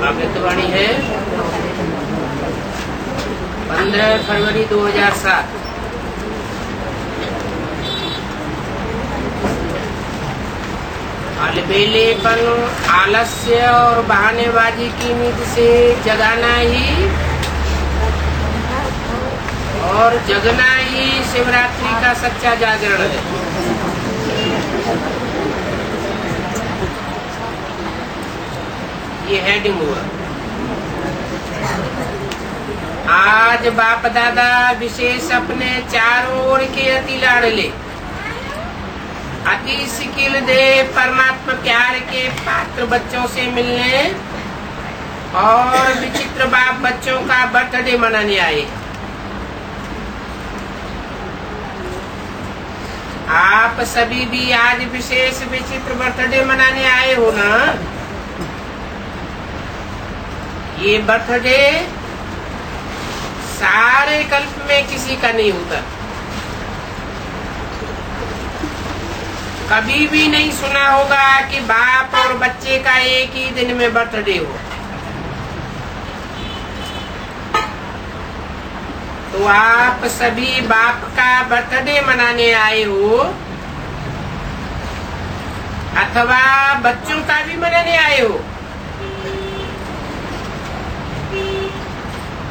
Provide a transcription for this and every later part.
अमृतवाणी है 15 फरवरी 2007। अलबेलेपन, आलस्य और बहानेबाजी की नींद से जगाना ही और जगना ही शिवरात्रि का सच्चा जागरण है। ये हेडिंग हुआ। आज बाप दादा विशेष अपने चारों ओर के अति लाडले, अति शिकिल दे परमात्मा प्यार के पात्र बच्चों से मिलने और विचित्र बाप बच्चों का बर्थडे मनाने आए। आप सभी भी आज विशेष विचित्र बर्थडे मनाने आए हो ना। ये बर्थडे सारे कल्प में किसी का नहीं होता। कभी भी नहीं सुना होगा कि बाप और बच्चे का एक ही दिन में बर्थडे हो। तो आप सभी बाप का बर्थडे मनाने आए हो अथवा बच्चों का भी मनाने आए हो,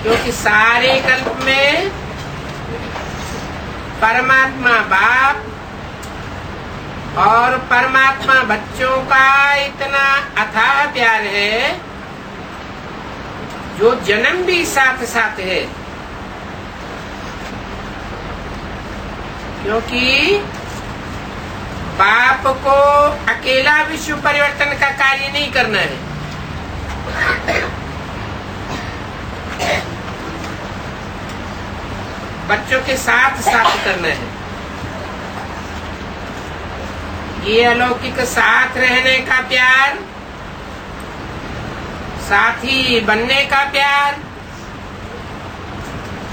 क्योंकि सारे कल्प में परमात्मा बाप और परमात्मा बच्चों का इतना अथाह प्यार है जो जन्म भी साथ साथ है। क्योंकि बाप को अकेला विश्व परिवर्तन का कार्य नहीं करना है, बच्चों के साथ साथ करना है। ये अलौकिक साथ रहने का प्यार, साथी बनने का प्यार,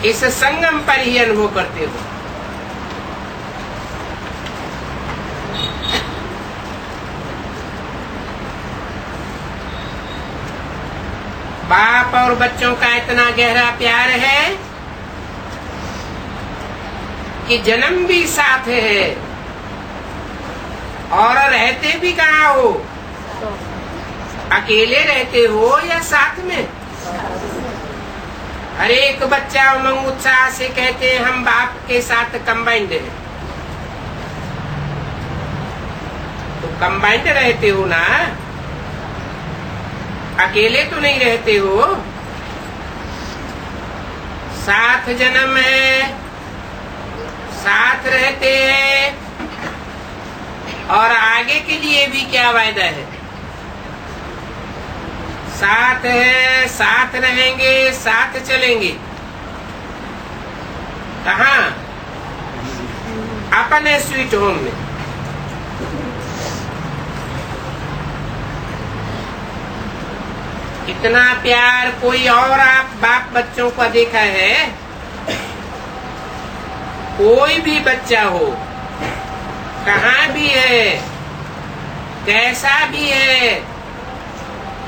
इस संगम पर ही अनुभव करते हो। बाप और बच्चों का इतना गहरा प्यार है कि जन्म भी साथ है और रहते भी कहाँ हो, अकेले रहते हो या साथ में। हर एक बच्चा उमंग उत्साह से कहते हैं हम बाप के साथ कंबाइंड है। तो कंबाइंड रहते हो ना, अकेले तो नहीं रहते हो। साथ जन्म है, साथ रहते हैं और आगे के लिए भी क्या वायदा है। साथ है, साथ रहेंगे, साथ चलेंगे। कहाँ? अपने स्वीट होम में। इतना प्यार कोई और आप बाप बच्चों को देखा है? कोई भी बच्चा हो, कहाँ भी है, कैसा भी है,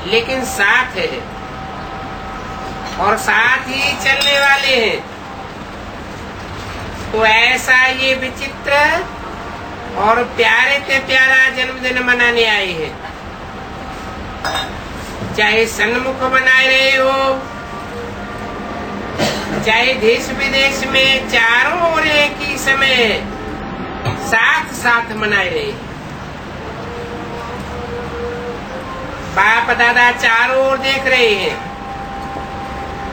लेकिन साथ है और साथ ही चलने वाले हैं। तो ऐसा ये विचित्र और प्यारे से प्यारा जन्मदिन मनाने आए हैं। चाहे सन्मुख मनाए रहे हो, चाहे देश विदेश में चारों ओर एक ही समय साथ साथ मनाए रहे। बाप दादा चारों ओर देख रहे हैं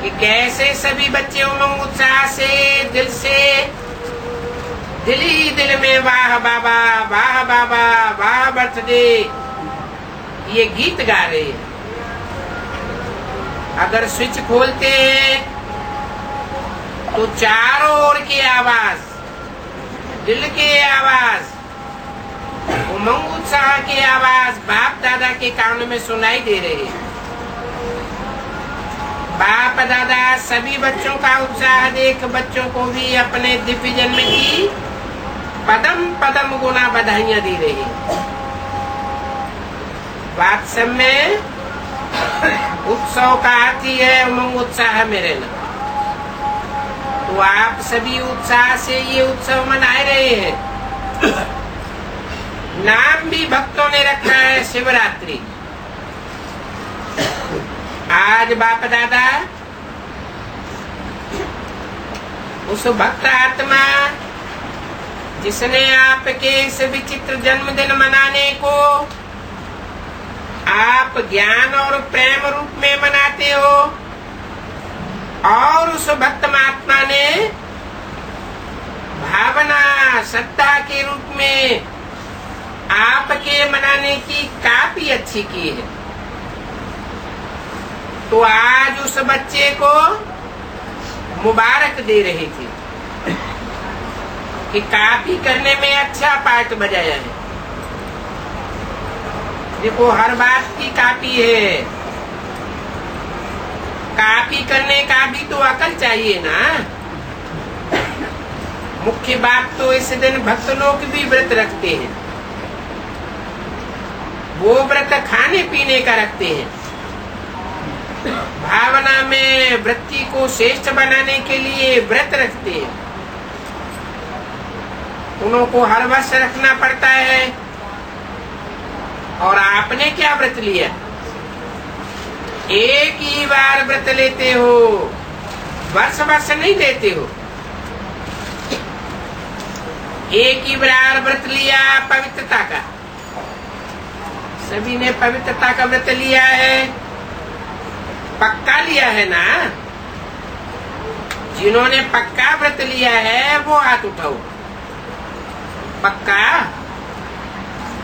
कि कैसे सभी बच्चे उमंग उत्साह से दिल ही दिल में वाह बाबा, वाह बाबा, वाह बर्थडे ये गीत गा रहे हैं। अगर स्विच खोलते हैं तो चारों ओर की आवाज, दिल की आवाज उमंग उत्साह की आवाज बाप दादा के कान में सुनाई दे रही है। बाप दादा सभी बच्चों का उत्साह देख बच्चों को भी अपने दिव्य जन्म की पदम पदम गुना बधाइयां दे रही है। वात्सल्य में उत्सव का अर्थ ही है उमंग उत्साह में रहना। तो आप सभी उत्साह से ये उत्सव मनाए रहे हैं। नाम भी भक्तों ने रखा है शिवरात्रि। आज बाप दादा उस भक्त आत्मा जिसने आपके इस विचित्र जन्मदिन मनाने को आप ज्ञान और प्रेम रूप में मनाते हो, और उस भक्त महात्मा ने भावना श्रद्धा के रूप में आपके मनाने की काफी अच्छी की है। तो आज उस बच्चे को मुबारक दे रही थी कि काफी करने में अच्छा पार्ट बजाया है। देखो हर बात की कापी है, कापी करने का भी तो अकल चाहिए ना। मुख्य बात तो इस दिन भक्त लोग भी व्रत रखते हैं। वो व्रत खाने पीने का रखते हैं, भावना में वृत्ति को श्रेष्ठ बनाने के लिए व्रत रखते हैं। उनको हर वर्ष रखना पड़ता है। और आपने क्या व्रत लिया? एक ही बार व्रत लेते हो, वर्ष वर्ष नहीं लेते हो। एक ही बार व्रत लिया पवित्रता का। सभी ने पवित्रता का व्रत लिया है, पक्का लिया है ना। जिन्होंने पक्का व्रत लिया है वो हाथ उठाओ। पक्का,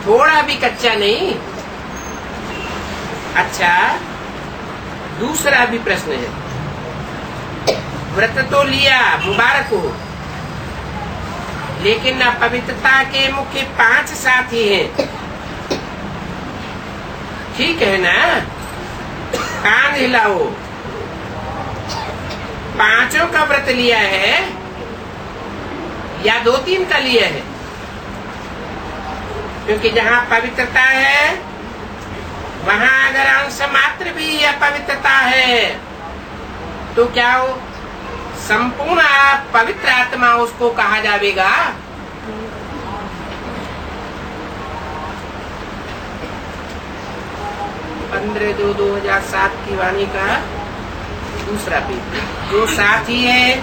थोड़ा भी कच्चा नहीं। अच्छा, दूसरा भी प्रश्न है। व्रत तो लिया, मुबारक हो, लेकिन पवित्रता के मुख्य 5 साथी हैं। ठीक है ना? कान हिलाओ। 5 का व्रत लिया है या 2-3 का लिया है? क्योंकि जहाँ पवित्रता है वहाँ अगर अंश मात्र भी अपवित्रता है तो क्या हो? संपूर्ण पवित्र आत्मा उसको कहा जाएगा। 15/2/2007 की वाणी का दूसरा पेज। जो साथी है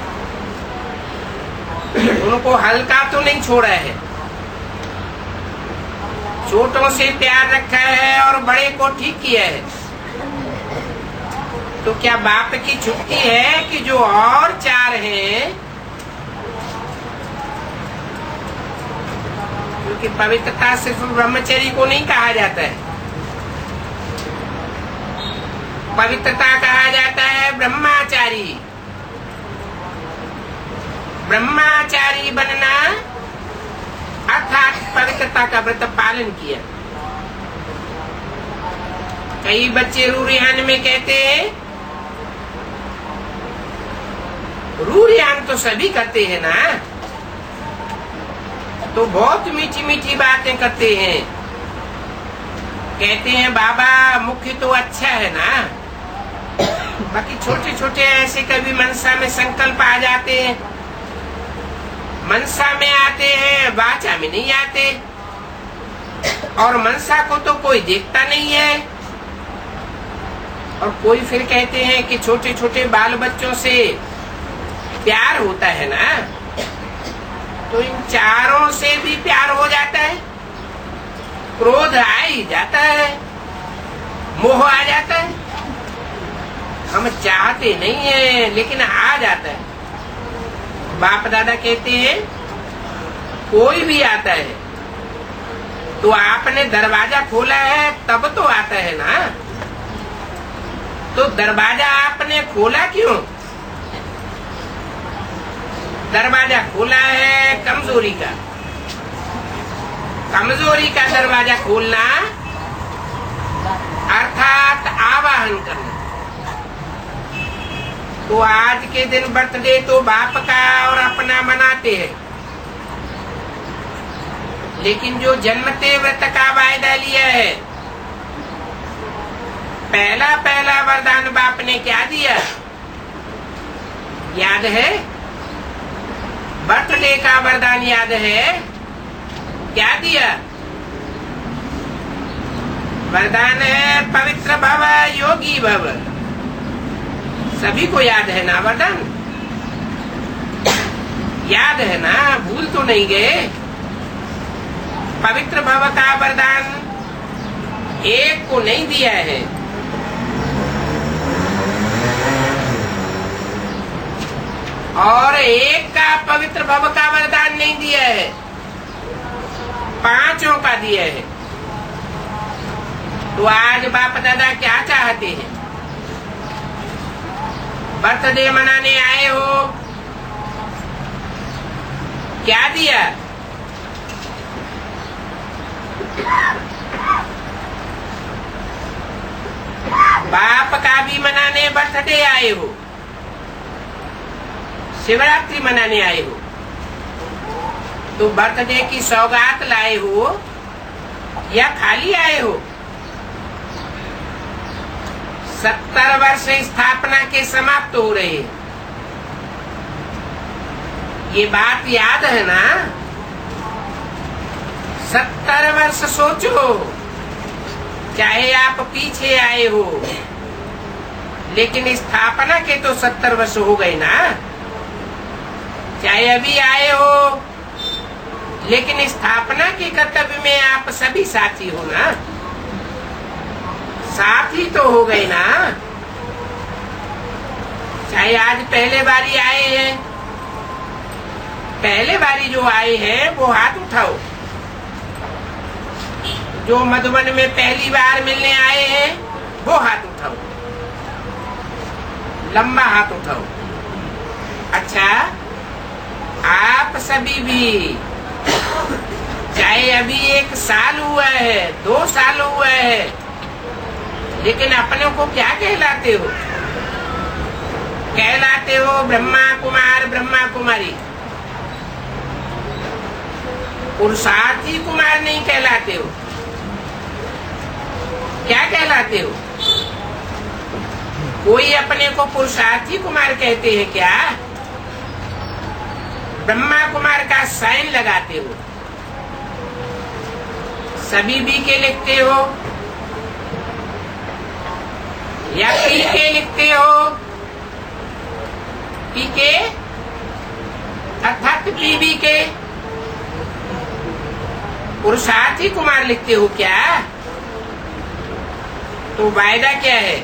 उनको हल्का तो नहीं छोड़ा है, छोटों से प्यार रखा है और बड़े को ठीक किया है। तो क्या बाप की छुट्टी है कि जो और 4 हैं? क्योंकि पवित्रता सिर्फ ब्रह्मचर्य को नहीं कहा जाता है, पवित्रता कहा जाता है ब्रह्मचारी। ब्रह्मचारी बनना अर्थात पवित्रता का व्रत पालन किया। कई बच्चे रूरियान में कहते हैं, रूरियान तो सभी करते हैं ना, तो बहुत मीठी मीठी बातें करते हैं। कहते हैं बाबा मुख्य तो अच्छा है ना, बाकी छोटे छोटे ऐसे कभी मनसा में संकल्प आ जाते हैं, मनसा में आते हैं, वाचा में नहीं आते। और मनसा को तो कोई देखता नहीं है। और कोई फिर कहते हैं कि छोटे छोटे बाल बच्चों से प्यार होता है ना, तो इन 4 से भी प्यार हो जाता है, क्रोध आ ही जाता है, मोह आ जाता है। हम चाहते नहीं है लेकिन आ जाता है। बाप दादा कहते हैं कोई भी आता है तो आपने दरवाजा खोला है तब तो आता है ना, तो दरवाजा आपने खोला क्यों? दरवाजा खोला है कमजोरी का, कमजोरी का दरवाजा खोलना अर्थात आवाहन करना। तो आज के दिन बर्थडे तो बाप का और अपना मनाते हैं, लेकिन जो जन्मते व्रत का वायदा लिया है, पहला पहला वरदान बाप ने क्या दिया याद है? बर्थडे का वरदान याद है? क्या दिया? वरदान है पवित्र भव योगी भव। सभी को याद है ना वरदान? याद है ना? भूल तो नहीं गए? पवित्र भव का वरदान एक को नहीं दिया है, और एक का पवित्र भव का वरदान नहीं दिया है, पांचों का दिया है। तो आज बाप दादा क्या चाहते हैं? बर्थडे मनाने आए हो, क्या दिया? बाप का भी मनाने बर्थडे आए हो, शिवरात्रि मनाने आए हो, तो बर्थडे की सौगात लाए हो या खाली आए हो? 70 वर्ष स्थापना के समाप्त हो रहे हैं, ये बात याद है ना? 70 वर्ष सोचो, चाहे आप पीछे आए हो, लेकिन स्थापना के तो 70 वर्ष हो गए ना। चाहे अभी आए हो, लेकिन स्थापना के कर्तव्य में आप सभी साथी हो ना, साथी तो हो गए ना। चाहे आज पहले बारी आए हैं, पहले बारी जो आए हैं वो हाथ उठाओ। जो मधुबन में पहली बार मिलने आए हैं वो हाथ उठाओ, लंबा हाथ उठाओ। अच्छा, आप सभी भी, चाहे अभी 1 साल हुआ है, 2 साल हुआ है, लेकिन अपने को क्या कहलाते हो? कहलाते हो ब्रह्मा कुमार ब्रह्मा कुमारी, पुरुषार्थी कुमार नहीं कहलाते हो। क्या कहलाते हो? कोई अपने को पुरुषार्थी कुमार कहते हैं क्या? ब्रह्मा कुमार का साइन लगाते हो। सभी बी के लिखते हो या पी के लिखते हो? पी के अर्थात पीबी के पुरुषार्थी कुमार लिखते हो क्या? तो वायदा क्या है?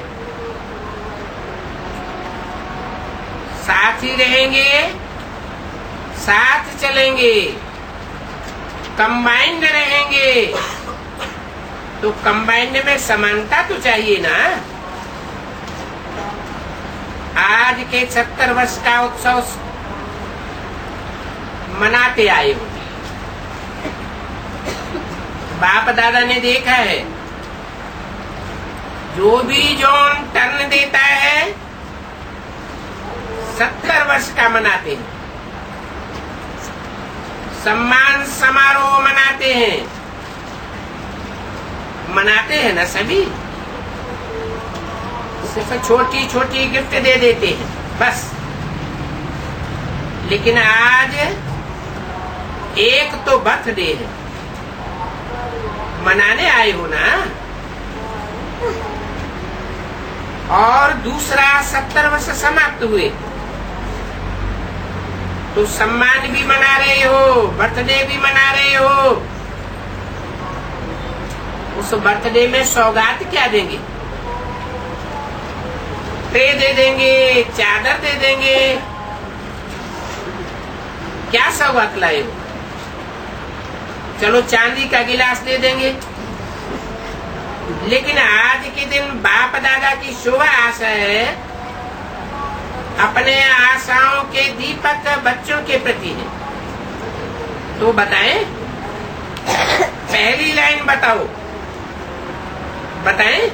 साथ ही रहेंगे, साथ चलेंगे, कंबाइंड रहेंगे। तो कंबाइंड में समानता तो चाहिए ना। आज के 70 वर्ष का उत्सव मनाते आए हो। बाप दादा ने देखा है, जो भी जॉन टर्न देता है 70 वर्ष का मनाते हैं। सम्मान समारोह मनाते हैं, मनाते हैं ना सभी। सिर्फ छोटी छोटी गिफ्ट दे देते हैं बस। लेकिन आज एक तो बर्थडे है, मनाने आए हो ना, और दूसरा 70 वर्ष समाप्त हुए, तो सम्मान भी मना रहे हो, बर्थडे भी मना रहे हो। उस बर्थडे में सौगात क्या देंगे? ट्रे दे देंगे, चादर दे देंगे, क्या सौगात लाए हो? चलो चांदी का गिलास दे देंगे। लेकिन आज के दिन बाप दादा की शुभ आशा है, अपने आशाओं के दीपक बच्चों के प्रति है। तो बताएं पहली लाइन बताओ, बताएं?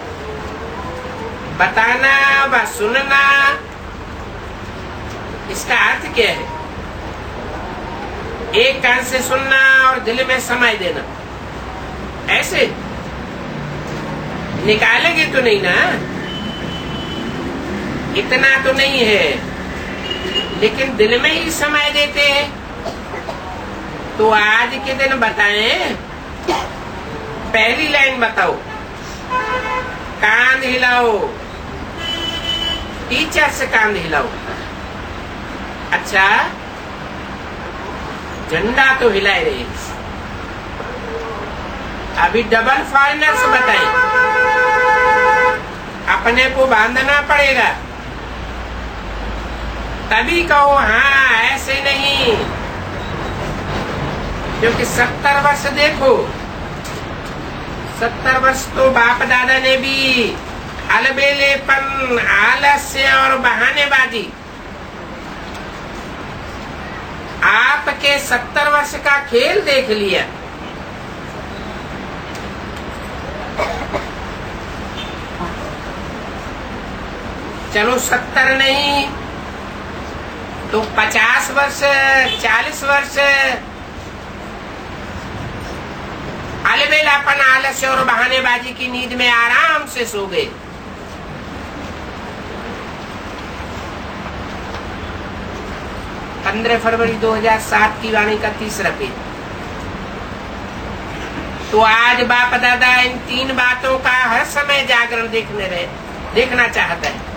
बताना व सुनना, इसका अर्थ क्या है? एक कान से सुनना और दिल में समाई देना, ऐसे निकालेंगे तो नहीं ना, इतना तो नहीं है, लेकिन दिल में ही समाये देते हैं। तो आज के दिन बताएं, पहली लाइन बताओ, कान हिलाओ, टीचर से कान हिलाओ। अच्छा, झंडा तो हिलाए रहे, अभी डबल फॉरेनर्स बताएं, अपने को बांधना पड़ेगा तभी कहो हाँ, ऐसे नहीं। क्योंकि 70 वर्ष देखो, 70 वर्ष तो बाप दादा ने भी अलबेलेपन, आलस्य और बहानेबाजी, आपके 70 वर्ष का खेल देख लिया। चलो 70 नहीं तो 50 वर्ष, 40 वर्ष अलबेलापन, आलस्य और बहानेबाजी की नींद में आराम से सो गए। फरवरी 2007 की वाणी का 30 पेज। तो आज बाप दादा इन 3 बातों का हर समय जागरण देखना चाहता है।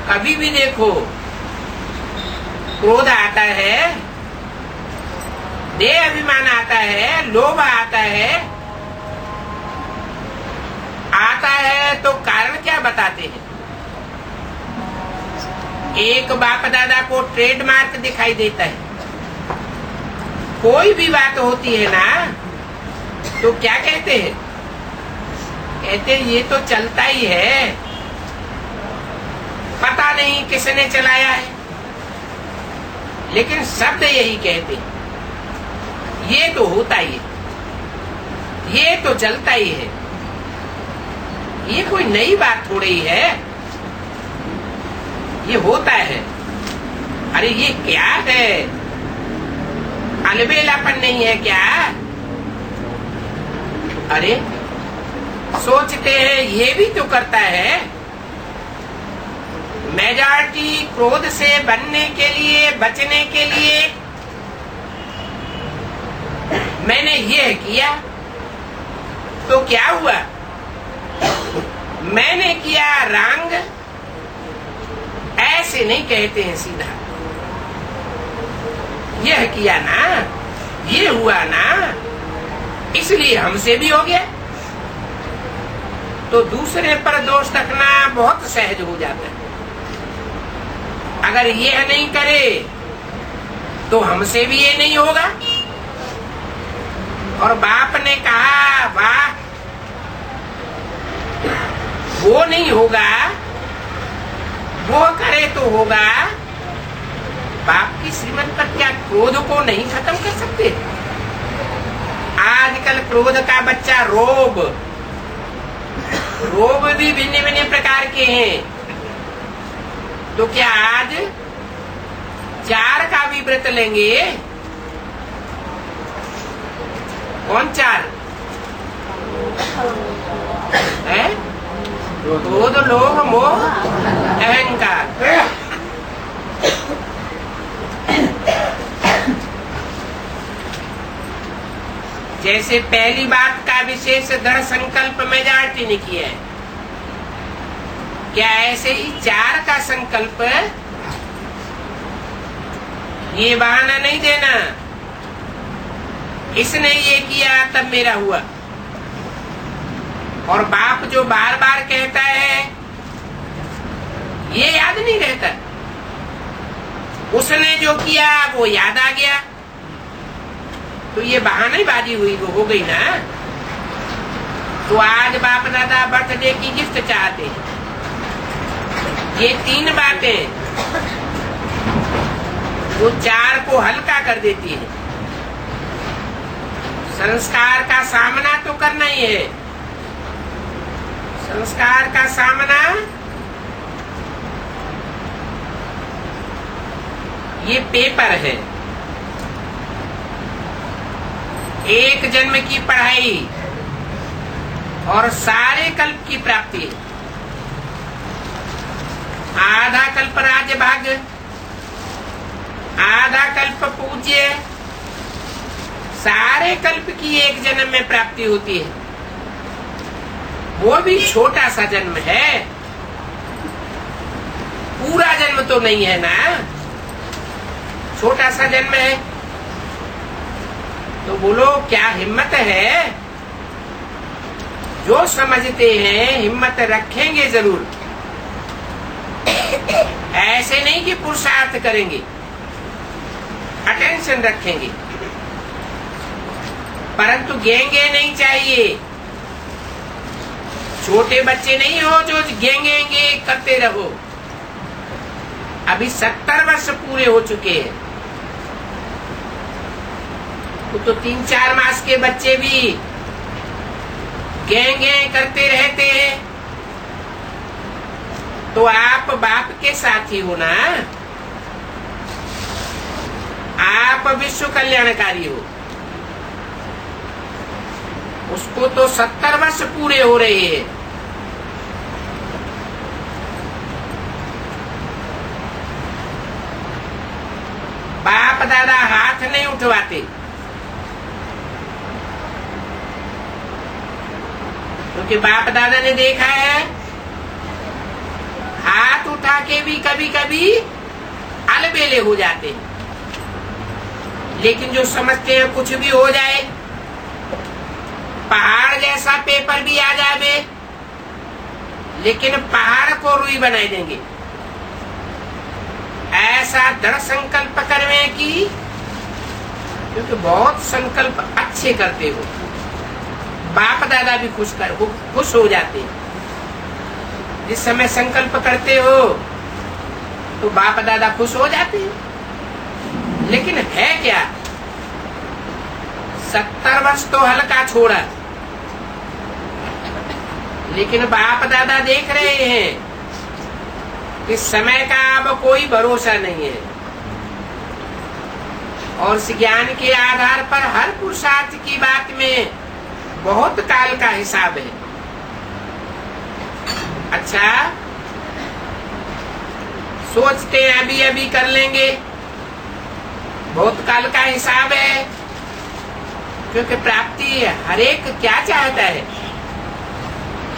कभी भी देखो, क्रोध आता है, देह अभिमान आता है, लोभ आता है तो कारण क्या बताते हैं? एक बाप दादा को ट्रेडमार्क दिखाई देता है। कोई भी बात होती है ना, तो क्या कहते हैं? कहते ये तो चलता ही है, पता नहीं किसने चलाया है, लेकिन शब्द यही कहते हैं, ये तो होता ही है, ये तो चलता ही है, ये कोई नई बात थोड़ी है, ये होता है। अरे ये क्या है? अलबेलापन नहीं है क्या? अरे सोचते हैं ये भी तो करता है। मेजॉरिटी क्रोध से बनने के लिए, बचने के लिए मैंने ये किया, तो क्या हुआ? मैंने किया रंग, ऐसे नहीं कहते हैं सीधा, यह किया ना, ये हुआ ना, इसलिए हमसे भी हो गया। तो दूसरे पर दोष रखना बहुत सहज हो जाता है। अगर यह नहीं करे तो हमसे भी ये नहीं होगा। और बाप ने कहा वाह, वो नहीं होगा, वो करे तो होगा। बाप की श्रीमत पर क्या क्रोध को नहीं खत्म कर सकते? आजकल क्रोध का बच्चा रोब भी भिन्न भिन्न प्रकार के हैं। तो क्या आज 4 का भी व्रत लेंगे? कौन 4 है? क्रोध, लोभ, मोह, अहंकार। जैसे पहली बात का विशेष दृढ़ संकल्प मेजॉरिटी ने किया है, क्या ऐसे ही 4 का संकल्प? ये बहाना नहीं देना, इसने ये किया तब मेरा हुआ। और बाप जो बार बार कहता है ये याद नहीं रहता, उसने जो किया वो याद आ गया, तो ये बहानेबाजी हुई, वो हो गई ना। तो आज बाप दादा बर्थडे की गिफ्ट चाहते हैं। ये 3 बातें वो 4 को हल्का कर देती है। संस्कार का सामना तो करना ही है। संस्कार का सामना ये पेपर है, एक जन्म की पढ़ाई और सारे कल्प की प्राप्ति है। आधा कल्प राज्य भाग्य, आधा कल्प पूज्य, सारे कल्प की एक जन्म में प्राप्ति होती है। वो भी छोटा सा जन्म है, पूरा जन्म तो नहीं है ना, छोटा सा जन्म है। तो बोलो क्या हिम्मत है? जो समझते हैं हिम्मत रखेंगे जरूर, ऐसे नहीं कि पुरुषार्थ करेंगे, अटेंशन रखेंगे, परंतु गेंगे नहीं चाहिए। छोटे बच्चे नहीं हो जो गेंगे करते रहो। अभी 70 वर्ष पूरे हो चुके हैं, तो 3-4 मास के बच्चे भी गेंगे करते रहते हैं। तो आप बाप के साथी हो ना, आप विश्व कल्याणकारी हो। उसको तो 70 वर्ष पूरे हो रहे हैं। बाप दादा हाथ नहीं उठवाते, क्योंकि बाप दादा ने देखा है हाथ उठा के भी कभी कभी अलबेले हो जाते हैं। लेकिन जो समझते हैं कुछ भी हो जाए, पहाड़ जैसा पेपर भी आ जावे, लेकिन पहाड़ को रुई बनाई देंगे। ऐसा दृढ़ संकल्प करवे की, क्योंकि बहुत संकल्प अच्छे करते हो, बाप दादा भी खुश हो जाते हैं। जिस समय संकल्प करते हो तो बाप दादा खुश हो जाते हैं। लेकिन है क्या, 70 वर्ष तो हल्का छोड़ा, लेकिन बाप दादा देख रहे हैं कि समय का अब कोई भरोसा नहीं है, और इस ज्ञान के आधार पर हर पुरुषार्थ की बात में बहुत काल का हिसाब है। अच्छा, सोचते हैं अभी अभी कर लेंगे, बहुत काल का हिसाब है, क्योंकि प्राप्ति हर एक क्या चाहता है।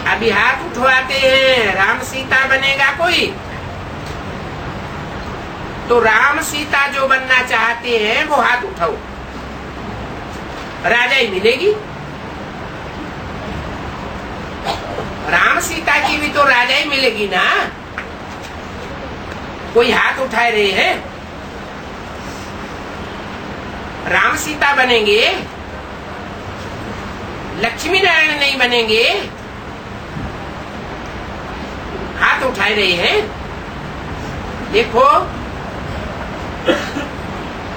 अभी हाथ उठवाते हैं राम सीता बनेगा कोई, तो राम सीता जो बनना चाहते हैं वो हाथ उठाओ, राजा ही मिलेगी। राम सीता की भी तो राजा ही मिलेगी ना। कोई हाथ उठाए रहे हैं, राम सीता बनेंगे, लक्ष्मी नारायण नहीं बनेंगे। हाथ उठाए रहे हैं। देखो,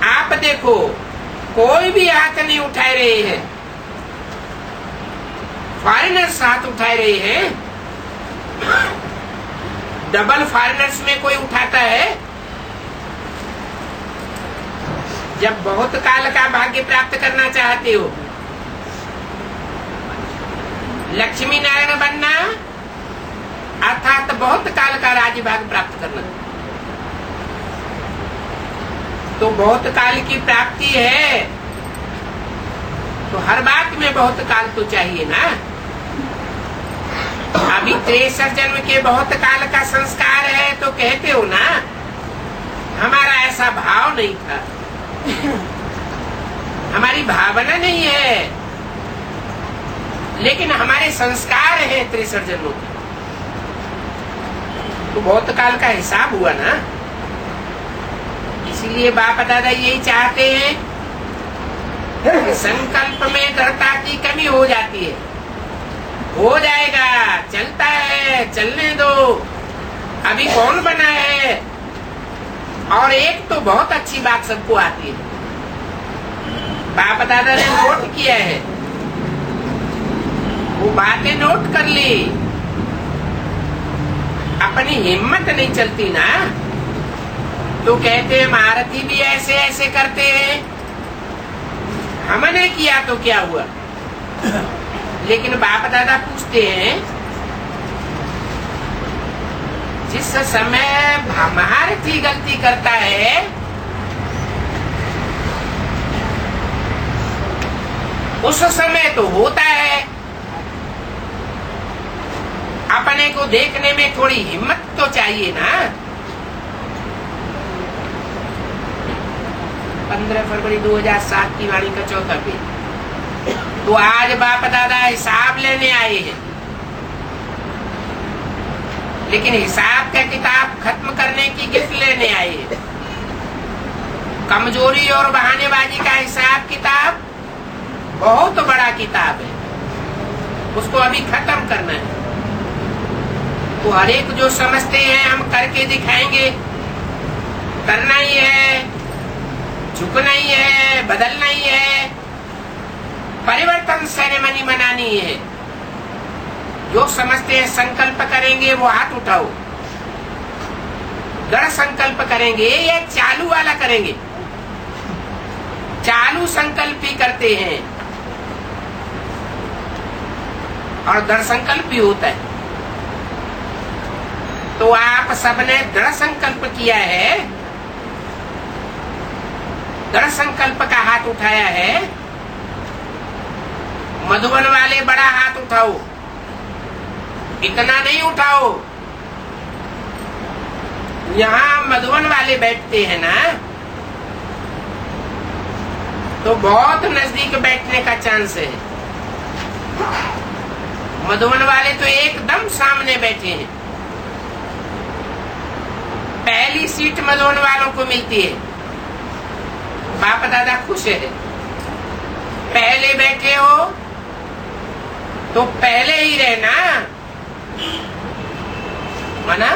आप देखो, कोई भी हाथ नहीं उठाए रहे हैं, फॉरेनर्स हाथ उठाए रहे हैं। डबल फॉरेनर्स में कोई उठाता है? जब बहुत काल का भाग्य प्राप्त करना चाहते हो, लक्ष्मी नारायण बनना अर्थात बहुत काल का राज्य भाग प्राप्त करना, तो बहुत काल की प्राप्ति है, तो हर बात में बहुत काल तो चाहिए ना। अभी 63 जन्म के बहुत काल का संस्कार है, तो कहते हो ना हमारा ऐसा भाव नहीं था, हमारी भावना नहीं है, लेकिन हमारे संस्कार हैं 63 जन्मों के, तो बहुत काल का हिसाब हुआ ना। इसीलिए बाप दादा यही चाहते हैं कि संकल्प में दृढ़ता की कमी हो जाती है। हो जाएगा, चलता है, चलने दो, अभी कौन बना है। और एक तो बहुत अच्छी बात सबको आती है, बाप दादा ने नोट किया है, वो बातें नोट कर ली। अपनी हिम्मत नहीं चलती ना, तो कहते हैं महारथी भी ऐसे ऐसे करते हैं, हमने किया तो क्या हुआ। लेकिन बाप दादा पूछते हैं, जिस समय महारथी गलती करता है उस समय तो होता है, अपने को देखने में थोड़ी हिम्मत तो चाहिए ना। 15 फरवरी 2007 की वाणी का 4था पेज। तो आज बाप दादा हिसाब लेने आए हैं, लेकिन हिसाब का किताब खत्म करने की गिफ्ट लेने आए हैं। कमजोरी और बहानेबाजी का हिसाब किताब बहुत बड़ा किताब है, उसको अभी खत्म करना है। तो हर एक जो समझते हैं हम करके दिखाएंगे, करना ही है, झुकना ही है, बदलना ही है, परिवर्तन सेरेमनी मनानी है। जो समझते हैं संकल्प करेंगे वो हाथ उठाओ। दृढ़ संकल्प करेंगे या चालू वाला करेंगे? चालू संकल्प ही करते हैं और दृढ़ संकल्प भी होता है। तो आप सबने दृढ़ संकल्प किया है, दृढ़ संकल्प का हाथ उठाया है। मधुबन वाले बड़ा हाथ उठाओ, इतना नहीं उठाओ। यहाँ मधुबन वाले बैठते हैं ना, तो बहुत नजदीक बैठने का चांस है। मधुबन वाले तो एकदम सामने बैठे हैं। पहली सीट मधुबन वालों को मिलती है, बाप दादा खुश है। पहले बैठे हो तो पहले ही रहना, माना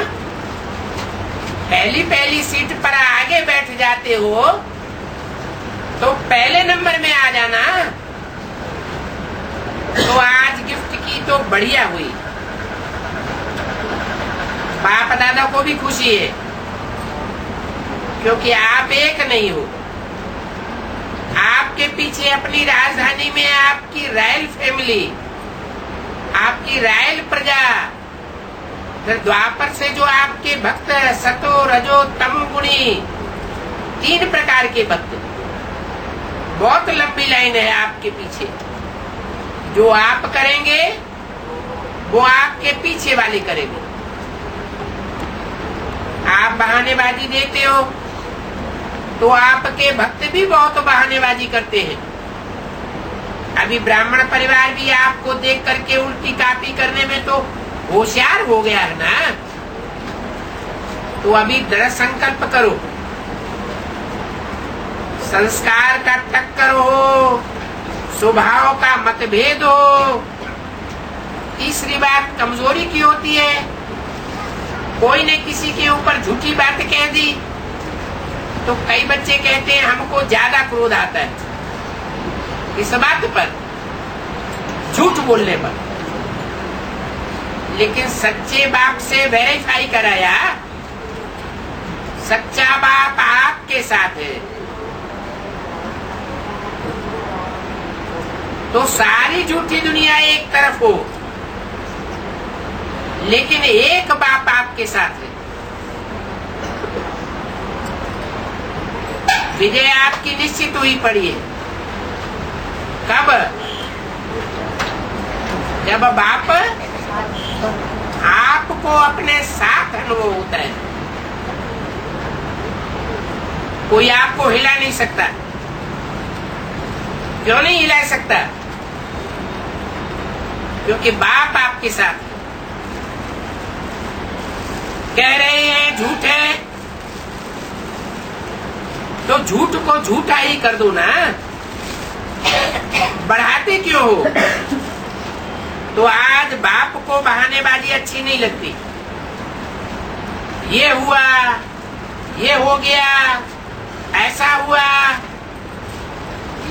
पहली सीट पर आगे बैठ जाते हो तो पहले नंबर में आ जाना। तो आज गिफ्ट की तो बढ़िया हुई, बाप दादा को भी खुशी है, क्योंकि आप एक नहीं हो। आपके पीछे अपनी राजधानी में आपकी रॉयल फैमिली, आपकी रॉयल प्रजा, फिर द्वापर से जो आपके भक्त सतो रजो तम गुणी, 3 प्रकार के भक्त, बहुत लंबी लाइन है आपके पीछे। जो आप करेंगे वो आपके पीछे वाले करेंगे। आप बहानेबाजी देते हो तो आपके भक्त भी बहुत बहानेबाजी करते हैं। अभी ब्राह्मण परिवार भी आपको देख करके उल्टी कापी करने में तो होशियार हो गया है ना। तो अभी दृढ़ संकल्प करो, संस्कार का टक्कर हो, स्वभाव का मतभेद हो। तीसरी बात कमजोरी की होती है, कोई ने किसी के ऊपर झूठी बात कह दी तो कई बच्चे कहते हैं हमको ज्यादा क्रोध आता है इस बात पर, झूठ बोलने पर। लेकिन सच्चे बाप से वेरीफाई कराया, सच्चा बाप आपके साथ है, तो सारी झूठी दुनिया एक तरफ हो, लेकिन एक बाप आपके साथ है। विजय आपकी निश्चित हुई पड़ी है। कब? जब बाप आपको अपने साथ अनुभव होता है। कोई आपको हिला नहीं सकता। क्यों नहीं हिला सकता? क्योंकि बाप आपके साथ है। कह रहे हैं झूठ है, तो झूठ को झूठा ही कर दो ना, बढ़ाते क्यों हो? तो आज बाप को बहानेबाजी अच्छी नहीं लगती। ये हुआ, ये हो गया, ऐसा हुआ,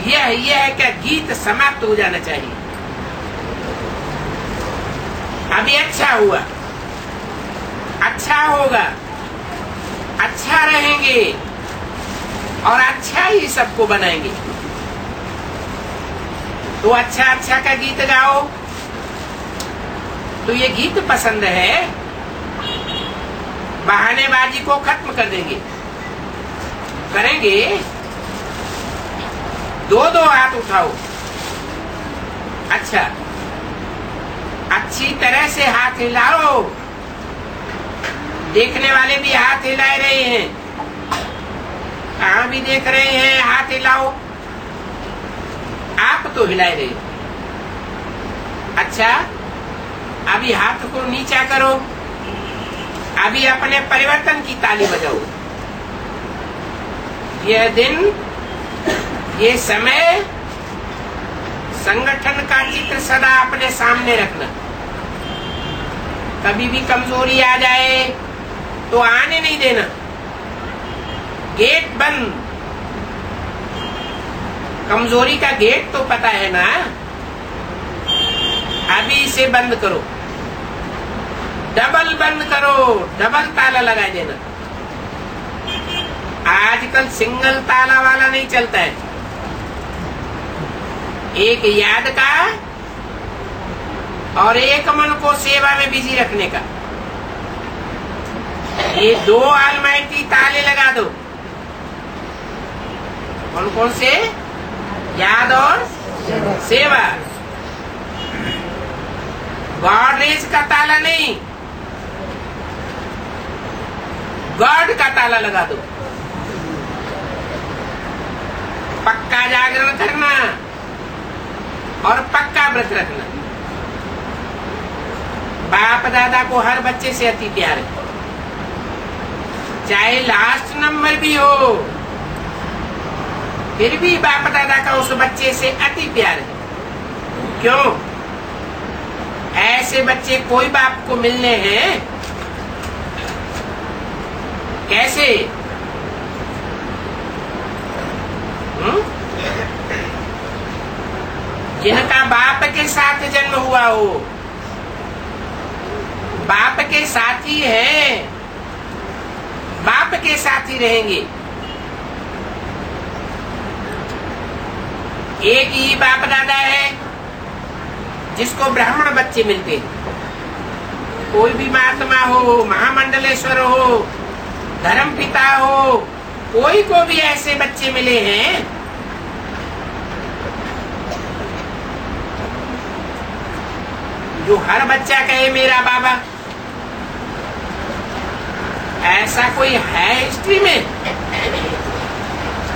यह है कि गीत समाप्त हो जाना चाहिए। अभी अच्छा हुआ, अच्छा होगा, अच्छा रहेंगे और अच्छा ही सबको बनाएंगे। तो अच्छा अच्छा का गीत गाओ। तो ये गीत पसंद है, बहानेबाजी को खत्म कर देंगे, करेंगे। दो दो हाथ उठाओ। अच्छा, अच्छी तरह से हाथ हिलाओ। देखने वाले भी हाथ हिला रहे हैं, कहां भी देख रहे हैं, हाथ हिलाओ। आप तो हिला रहे। अच्छा, अभी हाथ को नीचा करो। अभी अपने परिवर्तन की ताली बजाओ। यह दिन, ये समय, संगठन का चित्र सदा अपने सामने रखना। कभी भी कमजोरी आ जाए तो आने नहीं देना। गेट बंद। कमजोरी का गेट तो पता है ना, अभी इसे बंद करो। डबल बंद करो, डबल ताला लगा देना। आजकल सिंगल ताला वाला नहीं चलता है। एक याद का और एक मन को सेवा में बिजी रखने का। ये दो अलमाइटी ताले लगा दो। कौन कौन से? याद और सेवा। गॉडरेज का ताला नहीं, गॉड का ताला लगा दो। पक्का जागरण करना और पक्का व्रत रखना। बाप दादा को हर बच्चे से अति प्यार है, चाहे लास्ट नंबर भी हो, फिर भी बाप दादा का उस बच्चे से अति प्यार है। क्यों? ऐसे बच्चे कोई बाप को मिलने हैं? कैसे? जिनका बाप के साथ जन्म हुआ हो, बाप के साथी हैं, बाप के साथ ही रहेंगे। एक ही बाप दादा है जिसको ब्राह्मण बच्चे मिलते हैं। कोई भी महात्मा हो, महामंडलेश्वर हो, धर्म पिता हो, कोई को भी ऐसे बच्चे मिले हैं। जो हर बच्चा कहे मेरा बाबा, ऐसा कोई है हिस्ट्री में?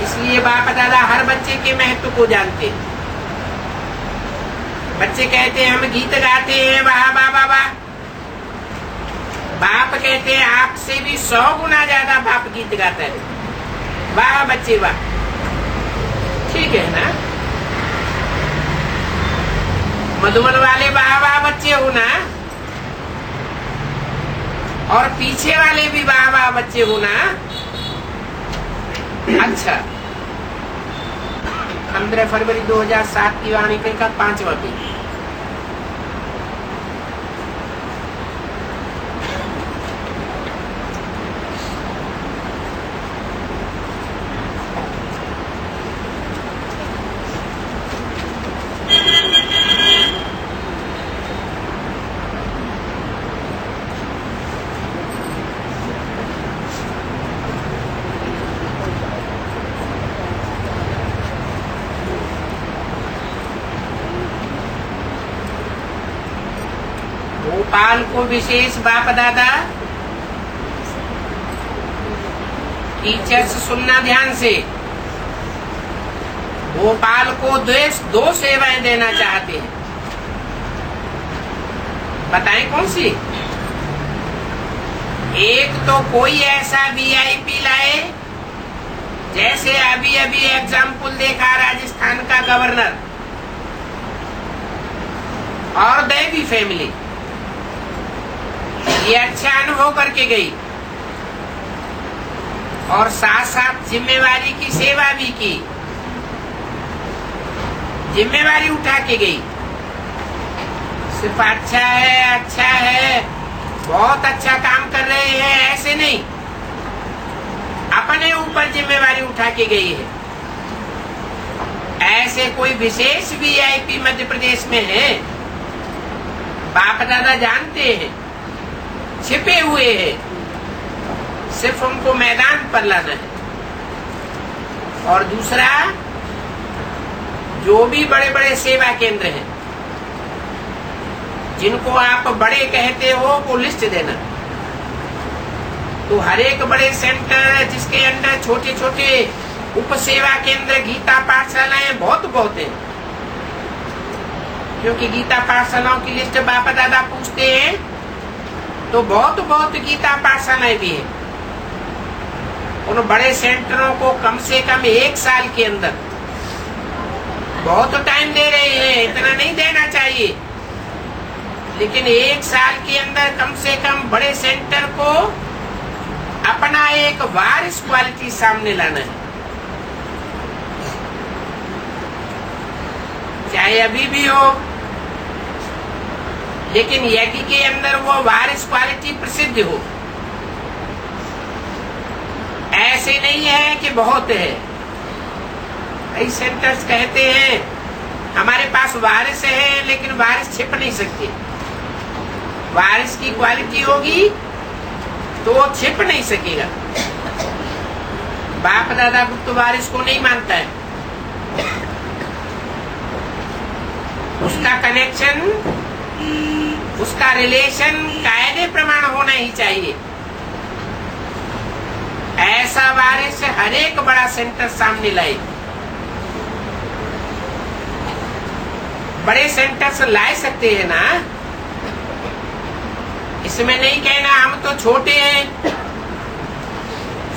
इसलिए बाप दादा हर बच्चे के महत्व को जानते हैं। बच्चे कहते हैं हम गीत गाते हैं, वाह वाह वाह वाह। बाप कहते हैं आपसे भी 100 गुना ज्यादा बाप गीत गाता है। वाह बच्चे वाह। ठीक है ना? मधुबन वाले वाह वाह बच्चे हो ना, और पीछे वाले भी वाह वाह बच्चे हो ना। अच्छा, 15 फरवरी 2007 की वाणी का 5वां पेज। गोपाल को विशेष बाप दादा टीचर्स सुनना ध्यान से। गोपाल को दो सेवाएं देना चाहते हैं। बताएं कौन सी? एक तो कोई ऐसा वीआईपी लाए, जैसे अभी अभी एग्जाम्पल देखा राजस्थान का गवर्नर, और देवी फैमिली। ये अच्छा अनुभव करके गई और साथ साथ जिम्मेवारी की सेवा भी की। जिम्मेवारी उठा के गई। सिर्फ अच्छा है, बहुत अच्छा काम कर रहे हैं, ऐसे नहीं, अपने ऊपर जिम्मेवारी उठा के गई है। ऐसे कोई विशेष वीआईपी मध्य प्रदेश में है, बाप दादा जानते हैं, छिपे हुए हैं, सिर्फ उनको मैदान पर लाना है। और दूसरा, जो भी बड़े बड़े सेवा केंद्र हैं, जिनको आप बड़े कहते हो, वो लिस्ट देना। तो हर एक बड़े सेंटर जिसके अंदर छोटे छोटे उप सेवा केंद्र, गीता पाठशालाएं बहुत हैं, क्योंकि गीता पाठशालाओं की लिस्ट बाप दादा पूछते हैं, तो बहुत गीता पाठशालाएं भी है। उन बड़े सेंटरों को कम से कम 1 साल के अंदर, बहुत टाइम दे रहे हैं, इतना नहीं देना चाहिए, लेकिन 1 साल के अंदर कम से कम बड़े सेंटर को अपना एक वारिस क्वालिटी सामने लाना है। चाहे अभी भी हो, लेकिन यज्ञ के अंदर वो वारिस क्वालिटी प्रसिद्ध हो। ऐसे नहीं है कि बहुत है। कई सेंटर्स कहते हैं हमारे पास वारिस है, लेकिन वारिस छिप नहीं सकते। वारिस की क्वालिटी होगी तो वो छिप नहीं सकेगा। बाप दादा गुप्त वारिस को नहीं मानता है। उसका कनेक्शन, उसका रिलेशन कायदे प्रमाण होना ही चाहिए। ऐसा वारिस हर एक बड़ा सेंटर सामने लाए। बड़े सेंटर्स ला सकते हैं ना, इसमें नहीं कहना हम तो छोटे हैं,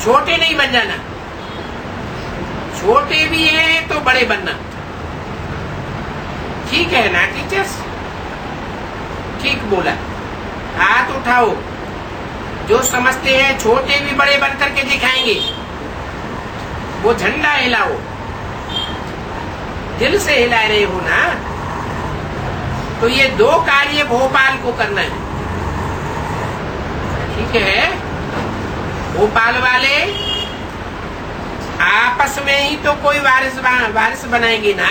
छोटे नहीं बन जाना, छोटे भी हैं तो बड़े बनना। ठीक है ना टीचर्स? ठीक बोला। हाथ उठाओ जो समझते हैं छोटे भी बड़े बन करके दिखाएंगे, वो झंडा हिलाओ। दिल से हिला रहे हो ना, तो ये 2 कार्य भोपाल को करना है। ठीक है, भोपाल वाले आपस में ही तो कोई वारिस बनाएंगे ना।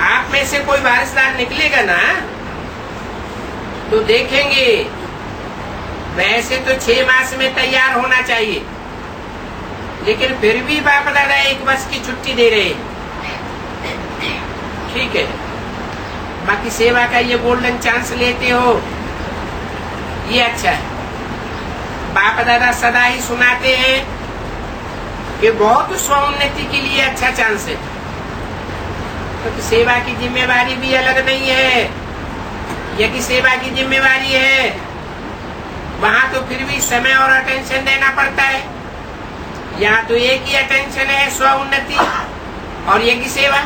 आप में से कोई वारिसदार निकलेगा ना, तो देखेंगे। वैसे तो 6 मास में तैयार होना चाहिए, लेकिन फिर भी बाप दादा 1 वर्ष की छुट्टी दे रहे हैं। ठीक है, बाकी सेवा का ये गोल्डन चांस लेते हो, ये अच्छा है। बाप दादा सदा ही सुनाते हैं कि बहुत स्वोन्नति के लिए अच्छा चांस है, क्योंकि सेवा की जिम्मेवारी भी अलग नहीं है। यदि सेवा की जिम्मेवारी है, वहां तो फिर भी समय और अटेंशन देना पड़ता है। यहाँ तो एक ही अटेंशन है, स्व उन्नति और यज्ञ सेवा।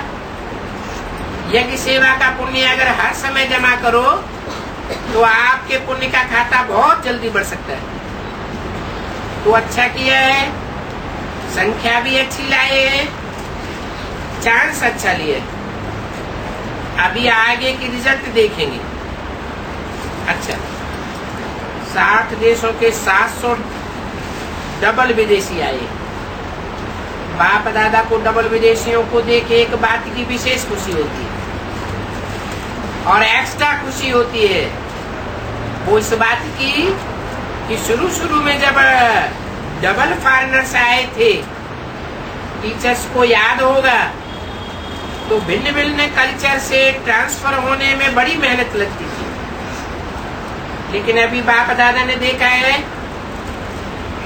यज्ञ सेवा का पुण्य अगर हर समय जमा करो, तो आपके पुण्य का खाता बहुत जल्दी बढ़ सकता है। तो अच्छा किया है, संख्या भी अच्छी लाए है, चांस अच्छा लिया है। अभी आगे की रिजल्ट देखेंगे। अच्छा, 60 देशों के 700 डबल विदेशी आए। बाप दादा को डबल विदेशियों को देख एक बात की विशेष खुशी होती है, और एक्स्ट्रा खुशी होती है वो इस बात की कि शुरू में जब डबल फॉरेनर्स आए थे, टीचर्स को याद होगा, तो भिन्न भिन्न कल्चर से ट्रांसफर होने में बड़ी मेहनत लगती थी। लेकिन अभी बाप दादा ने देखा है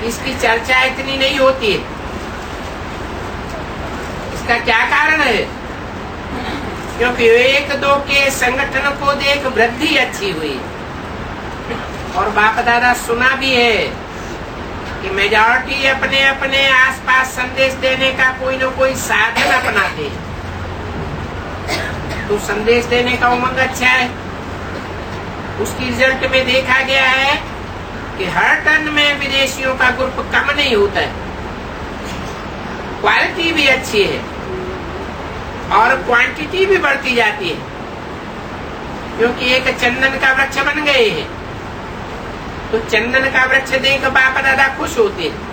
इसकी चर्चा इतनी नहीं होती है। इसका क्या कारण है? क्योंकि 1-2 के संगठन को देख वृद्धि अच्छी हुई, और बाप दादा सुना भी है कि मेजॉरिटी अपने अपने आसपास संदेश देने का कोई न कोई साधन अपनाते हैं। तो संदेश देने का उमंग अच्छा है। उसकी रिजल्ट में देखा गया है कि हर टन में विदेशियों का ग्रुप कम नहीं होता है। क्वालिटी भी अच्छी है और क्वांटिटी भी बढ़ती जाती है, क्योंकि एक चंदन का वृक्ष बन गए हैं। तो चंदन का वृक्ष देख बाप दादा खुश होते हैं।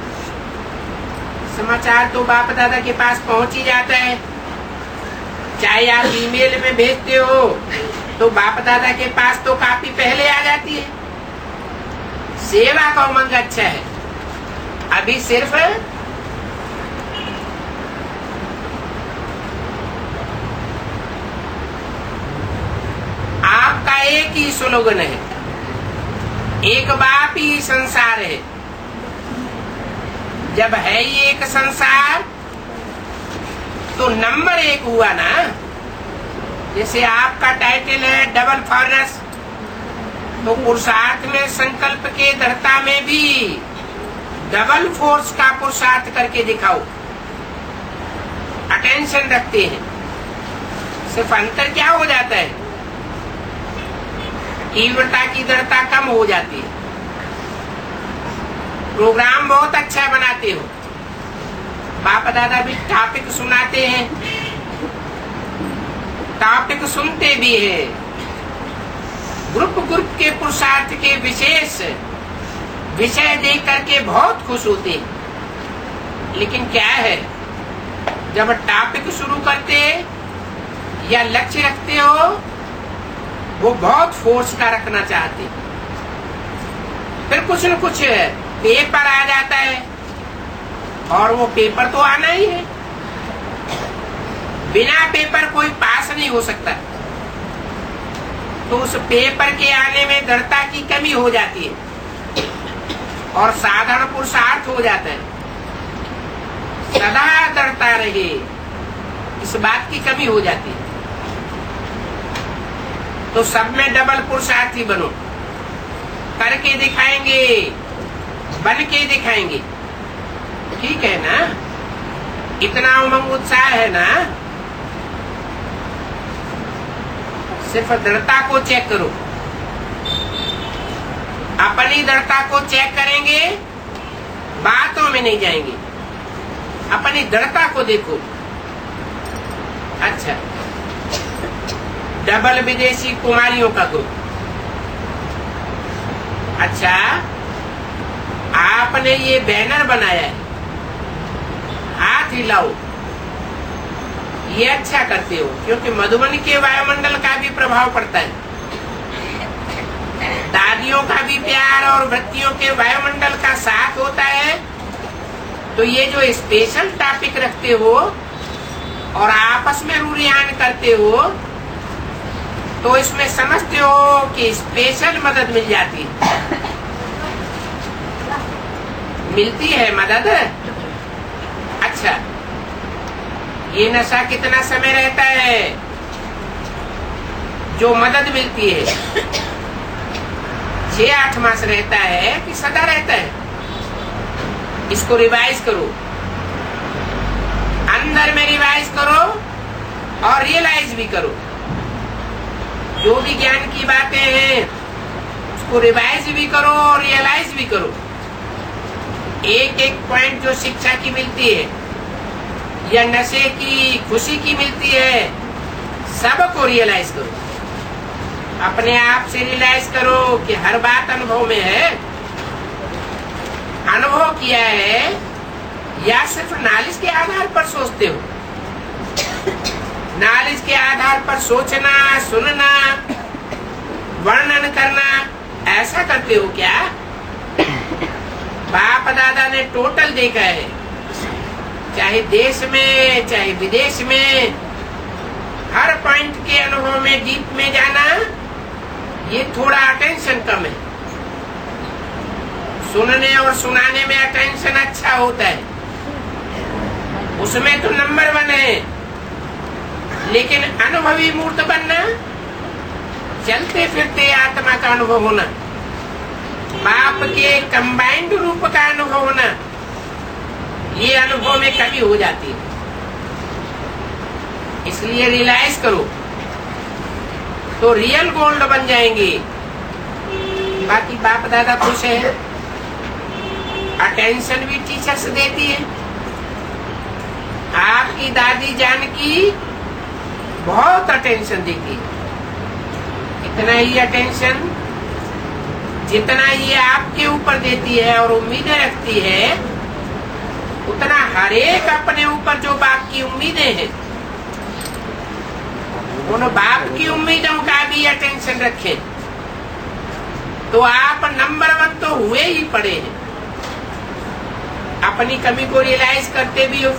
समाचार तो बाप दादा के पास पहुंच ही जाता है। चाहे आप ईमेल में भेजते हो तो बाप दादा के पास तो काफी पहले आ जाती है। सेवा का उमंग अच्छा है। अभी सिर्फ आपका एक ही स्लोगन है, एक बाप ही संसार है। जब है ही एक संसार तो नंबर एक हुआ ना। जैसे आपका टाइटल है डबल फॉरनेस, तो पुरुषार्थ में संकल्प के दृढ़ता में भी डबल फोर्स का पुरुषार्थ करके दिखाओ। अटेंशन रखते हैं। सिर्फ अंतर क्या हो जाता है, तीव्रता की दृढ़ता कम हो जाती है। प्रोग्राम बहुत अच्छा बनाते हो, बाप दादा भी टॉपिक सुनाते हैं, टॉपिक सुनते भी हैं। ग्रुप के पुरुषार्थ के विशेष विषय देख करके बहुत खुश होते हैं। लेकिन क्या है, जब टॉपिक शुरू करते या लक्ष्य रखते हो, वो बहुत फोर्स का रखना चाहते, फिर कुछ न कुछ पेपर आ जाता है, और वो पेपर तो आना ही है। बिना पेपर कोई पास नहीं हो सकता। तो उस पेपर के आने में दृढ़ता की कमी हो जाती है और साधारण पुरुषार्थ हो जाता है। सदा दृढ़ता रहे, इस बात की कमी हो जाती है। तो सब में डबल पुरुषार्थी बनो, करके दिखाएंगे, बन के दिखाएंगे। ठीक है ना? इतना उमंग उत्साह है ना? सिर्फ दृढ़ता को चेक करो। अपनी दृढ़ता को चेक करेंगे, बातों में नहीं जाएंगे। अपनी दृढ़ता को देखो। अच्छा, डबल विदेशी कुमारियों का ग्रुप। अच्छा, आपने ये बैनर बनाया है, हाथ हिलाओ, ये अच्छा करते हो, क्योंकि मधुबन के वायुमंडल का भी प्रभाव पड़ता है। दादियों का भी प्यार और वृत्तियों के वायुमंडल का साथ होता है। तो ये जो स्पेशल टॉपिक रखते हो और आपस में रूरियान करते हो, तो इसमें समझते हो कि स्पेशल मदद मिल जाती है। मिलती है मदद। अच्छा, ये नशा कितना समय रहता है जो मदद मिलती है? 6-8 मास रहता है कि सदा रहता है? इसको रिवाइज करो, अंदर में रिवाइज करो और रियलाइज भी करो। जो भी ज्ञान की बातें हैं उसको रिवाइज भी करो और रियलाइज भी करो। एक एक पॉइंट जो शिक्षा की मिलती है या नशे की खुशी की मिलती है, सबको रियलाइज करो। अपने आप से रियलाइज करो कि हर बात अनुभव में है। अनुभव किया है या सिर्फ नॉलेज के आधार पर सोचते हो? नॉलेज के आधार पर सोचना, सुनना, वर्णन करना, ऐसा करते हो क्या? बाप दादा ने टोटल देखा है, चाहे देश में चाहे विदेश में, हर पॉइंट के अनुभव में डीप में जाना, ये थोड़ा अटेंशन कम है। सुनने और सुनाने में अटेंशन अच्छा होता है, उसमें तो नंबर 1 है। लेकिन अनुभवी मूर्त बनना, चलते फिरते आत्मा का अनुभव होना, बाप के कंबाइंड रूप का अनुभव होना, ये अनुभव में कमी हो जाती है। इसलिए रियलाइज करो तो रियल गोल्ड बन जाएंगे। बाकी बाप दादा खुश है, अटेंशन भी टीचर्स देती है, आपकी दादी जानकी बहुत अटेंशन देती है। इतना ही अटेंशन जितना ये आपके ऊपर देती है और उम्मीदें रखती है, उतना हर एक अपने ऊपर जो बाप की उम्मीदें हैं, उन बाप की उम्मीदों का भी अटेंशन रखें तो आप नंबर 1 तो हुए ही पड़े हैं। अपनी कमी को रियलाइज करते भी हो,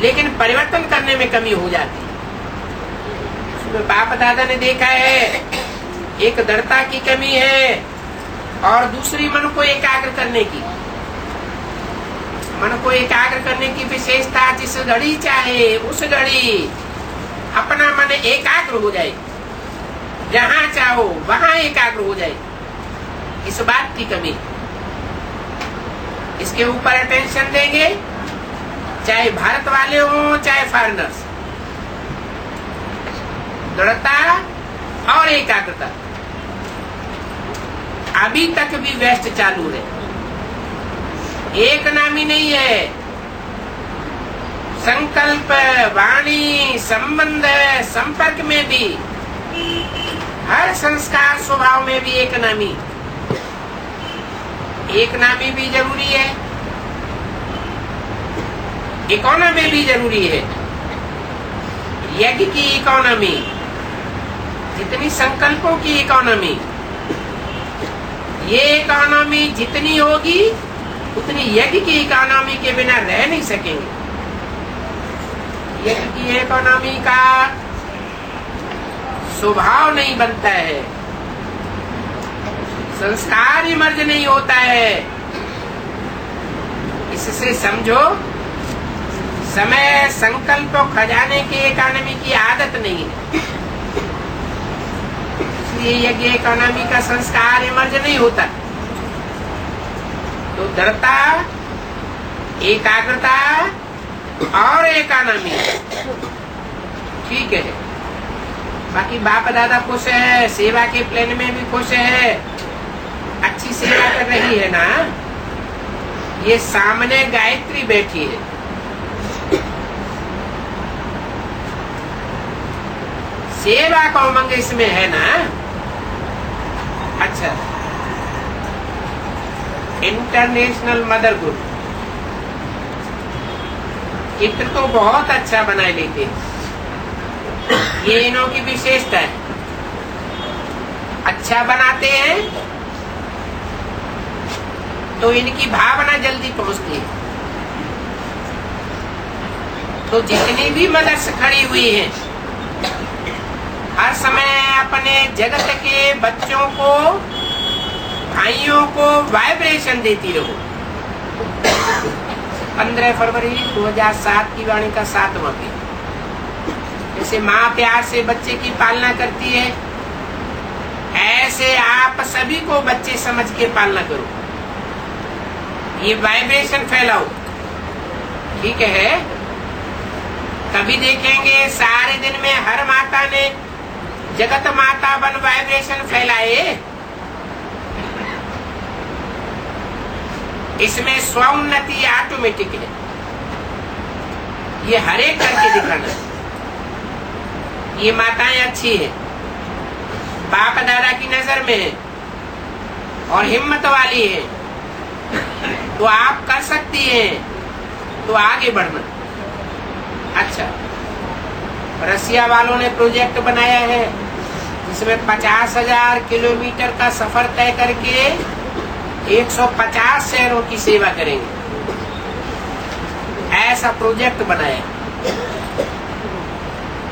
लेकिन परिवर्तन करने में कमी हो जाती है। उसमें बाप दादा ने देखा है, एक दृढ़ता की कमी है और दूसरी मन को एकाग्र करने की। मन को एकाग्र करने की विशेषता, जिस घड़ी चाहे उस घड़ी अपना मन एकाग्र हो जाए, जहां चाहो वहां एकाग्र हो जाए, इस बात की कमी। इसके ऊपर अटेंशन देंगे, चाहे भारत वाले हो चाहे फॉरेनर्स। दृढ़ता और एकाग्रता अभी तक भी वेस्ट चालू है, एक नामी नहीं है। संकल्प, वाणी, संबंध, संपर्क में भी, हर संस्कार स्वभाव में भी एक नामी भी जरूरी है। इकोनॉमी भी जरूरी है। यज्ञ की इकोनॉमी, जितनी संकल्पों की इकोनॉमी, ये इकोनॉमी जितनी होगी उतनी यज्ञ की इकोनॉमी के बिना रह नहीं सकेंगे। यज्ञ की इकोनॉमी का स्वभाव नहीं बनता है, संस्कार इमर्ज नहीं होता है। इससे समझो, समय संकल्प खजाने के इकोनॉमी की आदत नहीं है, इसलिए यज्ञ इकोनॉमी का संस्कार इमर्ज नहीं होता। तो दृढ़ता, एकाग्रता और इकोनॉमी ठीक है। बाकी बाप दादा खुश है, सेवा के प्लान में भी खुश है, अच्छी सेवा कर रही है ना। ये सामने गायत्री बैठी है, सेवा का उमंग इसमें है ना। अच्छा, इंटरनेशनल मदर ग्रुप चित्र तो बहुत अच्छा बनाए लेते हैं, ये इन्हों की विशेषता है। अच्छा बनाते हैं तो इनकी भावना जल्दी पहुंचती है। तो जितनी भी मदर्स खड़ी हुई हैं, हर समय अपने जगत के बच्चों को, भाइयों को वाइब्रेशन देती रहो। 15 फरवरी 2007 की वाणी का 7वां दिन। जैसे माँ प्यार से बच्चे की पालना करती है, ऐसे आप सभी को बच्चे समझ के पालना करो, ये वाइब्रेशन फैलाओ। ठीक है। कभी देखेंगे सारे दिन में हर माता ने जगत माता बन वाइब्रेशन फैलाए, इसमें स्वउन्नति ऑटोमेटिक है। ये हर एक करके दिखाना, ये माताएं अच्छी है, बाप दादा की नजर में है और हिम्मत वाली है, तो आप कर सकती हैं, तो आगे बढ़ना। अच्छा, रसिया वालों ने प्रोजेक्ट बनाया है जिसमें 50,000 किलोमीटर का सफर तय करके 150 शहरों की सेवा करेंगे, ऐसा प्रोजेक्ट बनाया।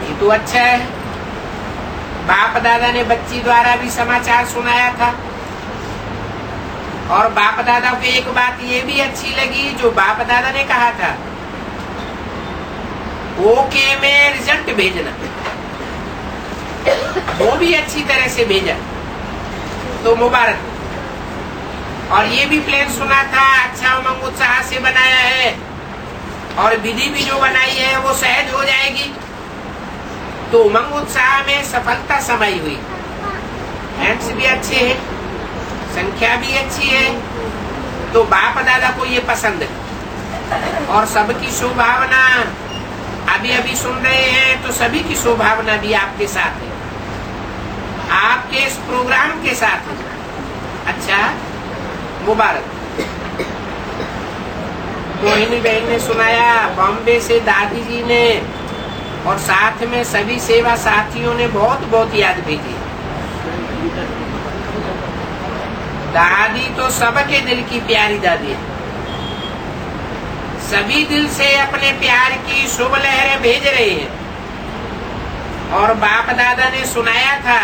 ये तो अच्छा है। बाप दादा ने बच्ची द्वारा भी समाचार सुनाया था, और बाप दादा को एक बात ये भी अच्छी लगी जो बाप दादा ने कहा था, ओके में रिजल्ट भेजना, वो भी अच्छी तरह से भेजा, तो मुबारक। और ये भी प्लान सुना था, अच्छा उमंग उत्साह से बनाया है, और विधि भी जो बनाई है वो सहज हो जाएगी, तो उमंग उत्साह में सफलता समाई हुई। हैंड्स भी अच्छे हैं, संख्या भी अच्छी है, तो बाप दादा को ये पसंद है। और सबकी शुभभावना अभी अभी सुन रहे हैं, तो सभी की शुभभावना भी आपके साथ है, आपके इस प्रोग्राम के साथ है। अच्छा, मुबारक। मोहिनी बहन ने सुनाया, बॉम्बे से दादी जी ने और साथ में सभी सेवा साथियों ने बहुत बहुत याद भेजी। दादी तो सबके दिल की प्यारी दादी है, सभी दिल से अपने प्यार की शुभ लहरें भेज रहे हैं। और बाप दादा ने सुनाया था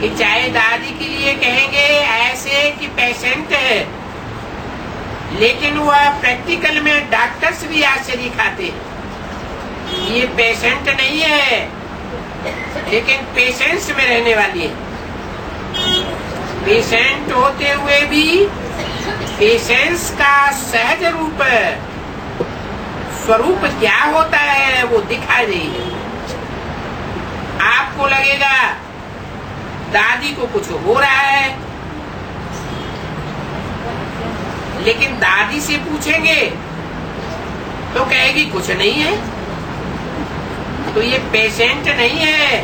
कि चाहे दादी के लिए कहेंगे ऐसे कि पेशेंट है, लेकिन वह प्रैक्टिकल में डॉक्टर्स भी आश्चर्य खाते हैं। ये पेशेंट नहीं है, लेकिन पेशेंस में रहने वाली है। पेशेंट होते हुए भी पेशेंस का सहज रूप स्वरूप क्या होता है वो दिखा रही है। आपको लगेगा दादी को कुछ हो रहा है, लेकिन दादी से पूछेंगे तो कहेगी कुछ नहीं है। तो ये पेशेंट नहीं है,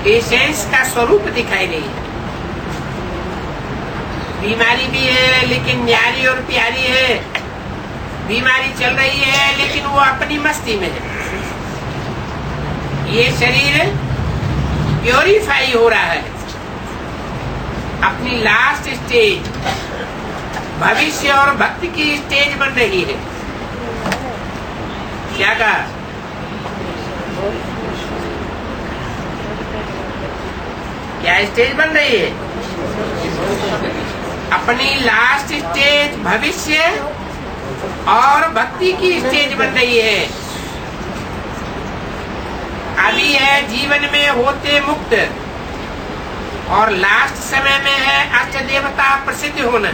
पेशेंस का स्वरूप दिखाई रही है। बीमारी भी है लेकिन न्यारी और प्यारी है, बीमारी चल रही है लेकिन वो अपनी मस्ती में है। ये शरीर प्योरीफाई हो रहा है, अपनी लास्ट स्टेज भविष्य और भक्ति की स्टेज बन रही है। क्या कहा? क्या स्टेज बन रही है? अपनी लास्ट स्टेज भविष्य और भक्ति की स्टेज बन रही है। अभी है जीवन में होते मुक्त, और लास्ट समय में है अष्ट देवता प्रसिद्ध होना,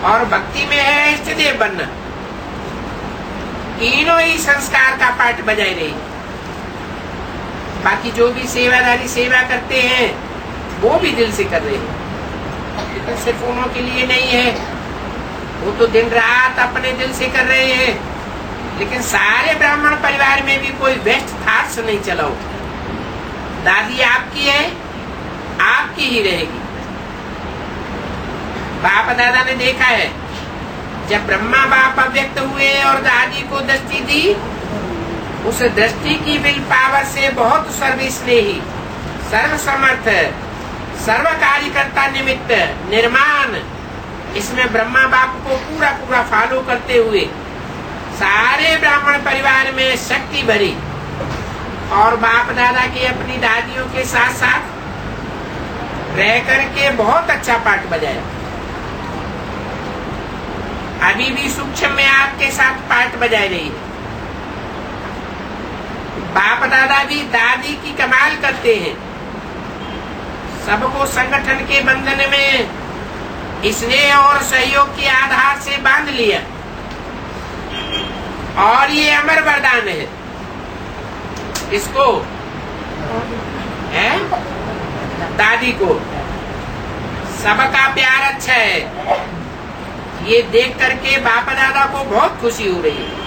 और भक्ति में है इष्ट देव बनना। तीनों ही संस्कार का पाठ बजाय रही। बाकी जो भी सेवादारी सेवा करते हैं वो भी दिल से कर रहे हैं, लेकिन सिर्फ उन्हों के लिए नहीं है, वो तो दिन रात अपने दिल से कर रहे हैं। लेकिन सारे ब्राह्मण परिवार में भी कोई वेस्ट थॉट्स नहीं चलाओ। दादी आपकी है, आपकी ही रहेगी। बाप दादा ने देखा है, जब ब्रह्मा बाप अव्यक्त हुए और दादी को दृष्टि दी, उस दृष्टि की विल पावर से बहुत सर्वस्नेही, सर्व समर्थ, सर्व कार्यकर्ता निमित्त निर्माण, इसमें ब्रह्मा बाप को पूरा पूरा फॉलो करते हुए सारे ब्राह्मण परिवार में शक्ति भरी, और बाप दादा की अपनी दादियों के साथ साथ रह करके बहुत अच्छा पाठ बजाया। अभी भी सूक्ष्म में आपके साथ पाठ बजाई रही है। बाप दादा भी दादी की कमाल करते हैं, सबको संगठन के बंधन में स्नेह और सहयोग के आधार से बांध लिया, और ये अमर वरदान है। इसको है दादी को सबका प्यार अच्छा है, ये देख करके बाप दादा को बहुत खुशी हो रही है।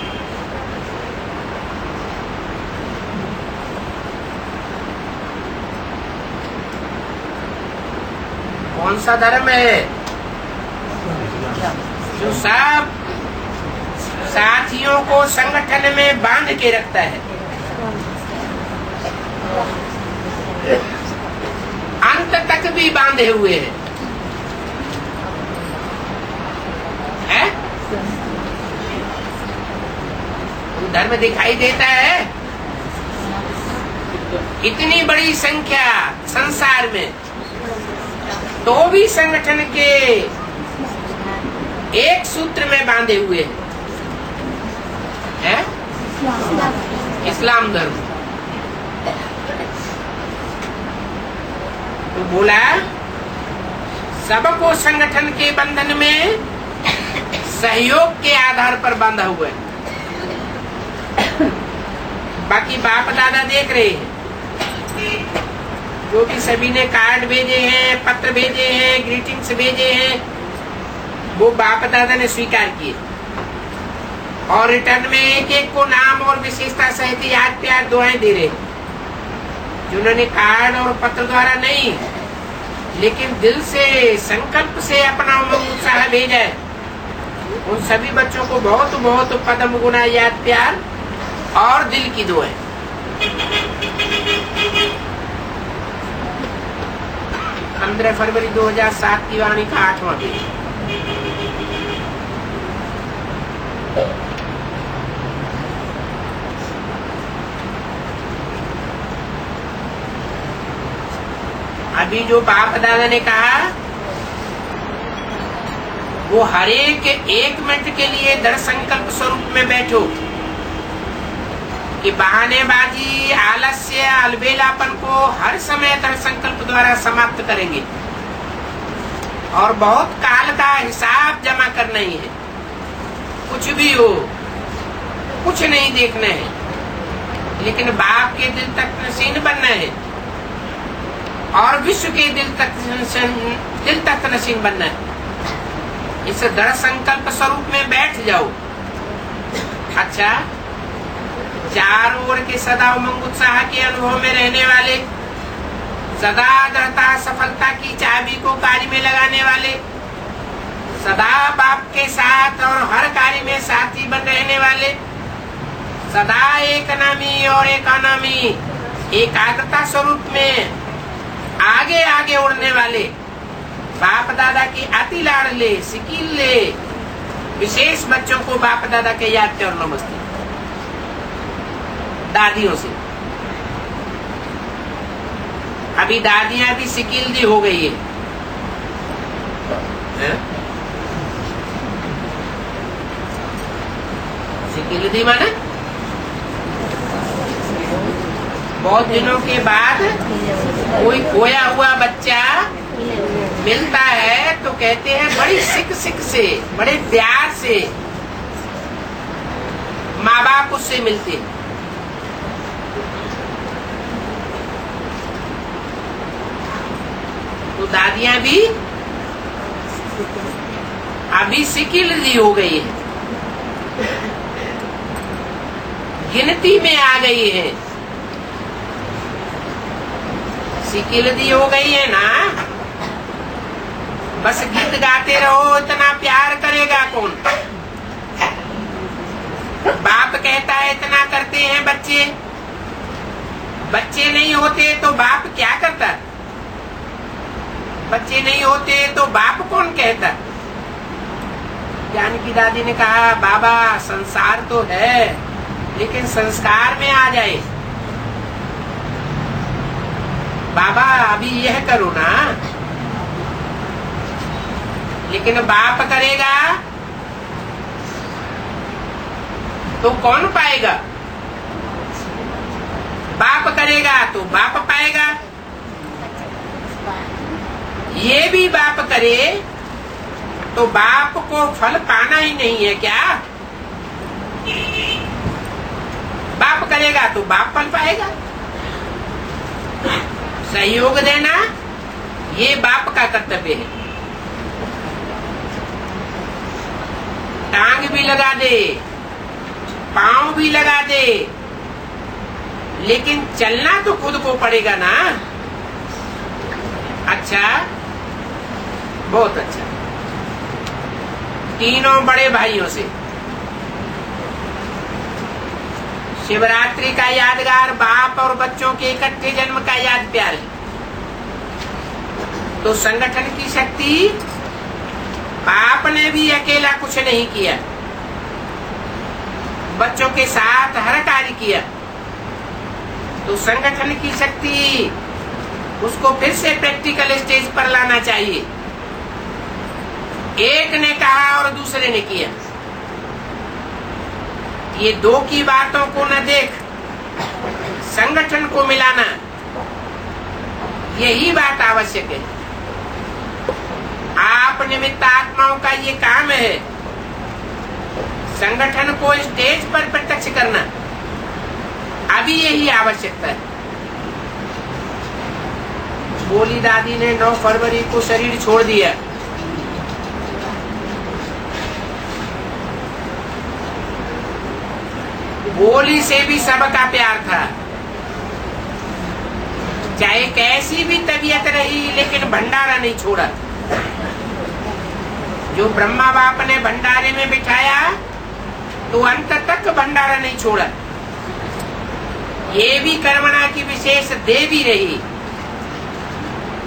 कौन सा धर्म है जो सब साथियों को संगठन में बांध के रखता है, अंत तक भी बांधे हुए हैं? धर्म दिखाई देता है? इतनी बड़ी संख्या संसार में, तो भी संगठन के एक सूत्र में बांधे हुए हैं। इस्लाम धर्म तो बोला सबको संगठन के बंधन में सहयोग के आधार पर बांधा हुआ है। बाकी बाप दादा देख रहे हैं, जो भी सभी ने कार्ड भेजे हैं, पत्र भेजे हैं, ग्रीटिंग्स भेजे हैं, वो बाप दादा ने स्वीकार किए और रिटर्न में एक एक को नाम और विशेषता सहित याद प्यार दुआएं दे रहे, जिन्होंने कार्ड और पत्र द्वारा नहीं लेकिन दिल से संकल्प से अपना उमंग उत्साह भेजा है। उन सभी बच्चों को बहुत बहुत पद्म गुना याद प्यार और दिल की दुआएं। 15 फरवरी 2007 की वाणी का 8वां पेज। अभी जो बाप दादा ने कहा वो हर एक मिनट के लिए दृढ़ संकल्प स्वरूप में बैठो कि बहानेबाजी आलस्य अलबेलापन को हर समय दृढ़ संकल्प द्वारा समाप्त करेंगे और बहुत काल का हिसाब जमा करना ही है। कुछ भी हो, कुछ नहीं देखना है, लेकिन बाप के दिल तक नसीन बनना है और विश्व के दिल तक नसीन बनना है। इस दृढ़ संकल्प स्वरूप में बैठ जाओ। अच्छा, चारों ओर के सदा उमंग उत्साह के अनुभव में रहने वाले, सदा दृढ़ता सफलता की चाबी को कार्य में लगाने वाले, सदा बाप के साथ और हर कार्य में साथी बन रहने वाले, सदा एक नामी और एक अनामी एकाग्रता स्वरूप में आगे आगे उड़ने वाले बाप दादा की अति लाडले सिकीले विशेष बच्चों को बाप दादा के याद कर नमस्ते। दादियों से अभी दादियां भी सिकील हो गई है, सिकील माने बहुत दिनों के बाद कोई खोया हुआ बच्चा मिलता है तो कहते हैं बड़ी सिक से, बड़े प्यार से माँ बाप उससे मिलते हैं। तो दादियां भी अभी सिकिलदी हो गई है, गिनती में आ गई है। सिकिलदी हो गई है ना, बस गीत गाते रहो, इतना प्यार करेगा कौन। बाप कहता है इतना करते हैं बच्चे, बच्चे नहीं होते तो बाप क्या करता, बच्चे नहीं होते तो बाप कौन कहता। जानकी दादी ने कहा बाबा संसार तो है लेकिन संस्कार में आ जाए। बाबा अभी यह करो ना, लेकिन बाप करेगा तो कौन पाएगा, बाप करेगा तो बाप पाएगा। ये भी बाप करे तो बाप को फल पाना ही नहीं है क्या। बाप करेगा तो बाप फल पाएगा। सहयोग देना ये बाप का कर्तव्य है। टांग भी लगा दे, पांव भी लगा दे, लेकिन चलना तो खुद को पड़ेगा ना। अच्छा, बहुत अच्छा। तीनों बड़े भाइयों से शिवरात्रि का यादगार बाप और बच्चों के इकट्ठे जन्म का याद प्यार है। तो संगठन की शक्ति, बाप ने भी अकेला कुछ नहीं किया, बच्चों के साथ हर कार्य किया। तो संगठन की शक्ति उसको फिर से प्रैक्टिकल स्टेज पर लाना चाहिए। एक ने कहा और दूसरे ने किया, ये दो की बातों को न देख, संगठन को मिलाना, यही बात आवश्यक है। आप निमित्त आत्माओं का ये काम है, संगठन को स्टेज पर प्रत्यक्ष करना, अभी यही आवश्यकता है। बोली दादी ने 9 फरवरी को शरीर छोड़ दिया। बोली से भी सबका प्यार था, चाहे कैसी भी तबीयत रही, लेकिन भंडारा नहीं छोड़ा। जो ब्रह्मा बाप ने भंडारे में बिठाया तो अंत तक भंडारा नहीं छोड़ा। ये भी कर्मणा की विशेष देवी रही,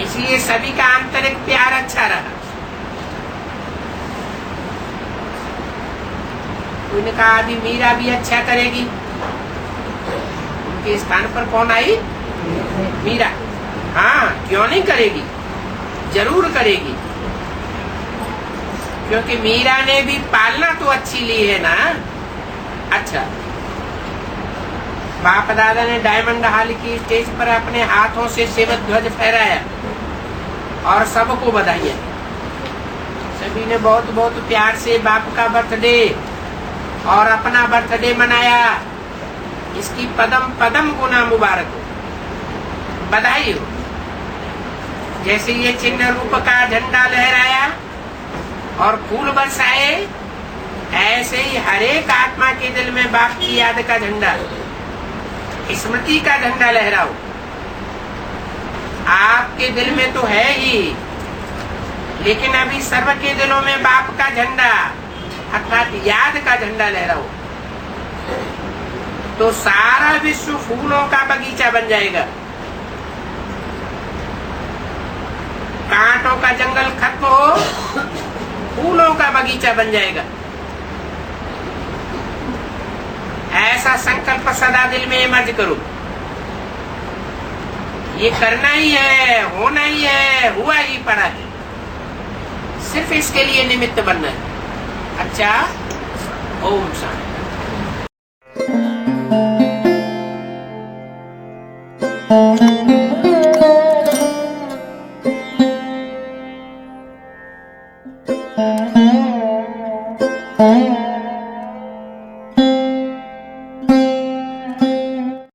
इसलिए सभी का आंतरिक प्यार अच्छा रहा। उन्होंने कहा अभी मीरा भी अच्छा करेगी, उनके स्थान पर कौन आई? मीरा। हाँ, क्यों नहीं करेगी, जरूर करेगी, क्योंकि मीरा ने भी पालना तो अच्छी ली है ना। अच्छा, बाप दादा ने डायमंड हॉल की स्टेज पर अपने हाथों से सेवक ध्वज फहराया और सबको बधाइयां। सभी ने बहुत बहुत प्यार से बाप का बर्थडे और अपना बर्थडे मनाया। इसकी पदम पदम गुना मुबारक हो, बधाई हो। जैसे ये चिन्ह रूप का झंडा लहराया और फूल बरसाए, ऐसे ही हरेक आत्मा के दिल में बाप की याद का झंडा, स्मृति का झंडा लहराओ। आपके दिल में तो है ही, लेकिन अभी सर्व के दिलों में बाप का झंडा अर्थात याद का झंडा लहराओ, तो सारा विश्व फूलों का बगीचा बन जाएगा। कांटों का जंगल खत्म हो, फूलों का बगीचा बन जाएगा। ऐसा संकल्प सदा दिल में मर्ज करो। ये करना ही है, होना ही है, हुआ ही पड़ा है, सिर्फ इसके लिए निमित्त बनना है। अच्छा, ओम शांति।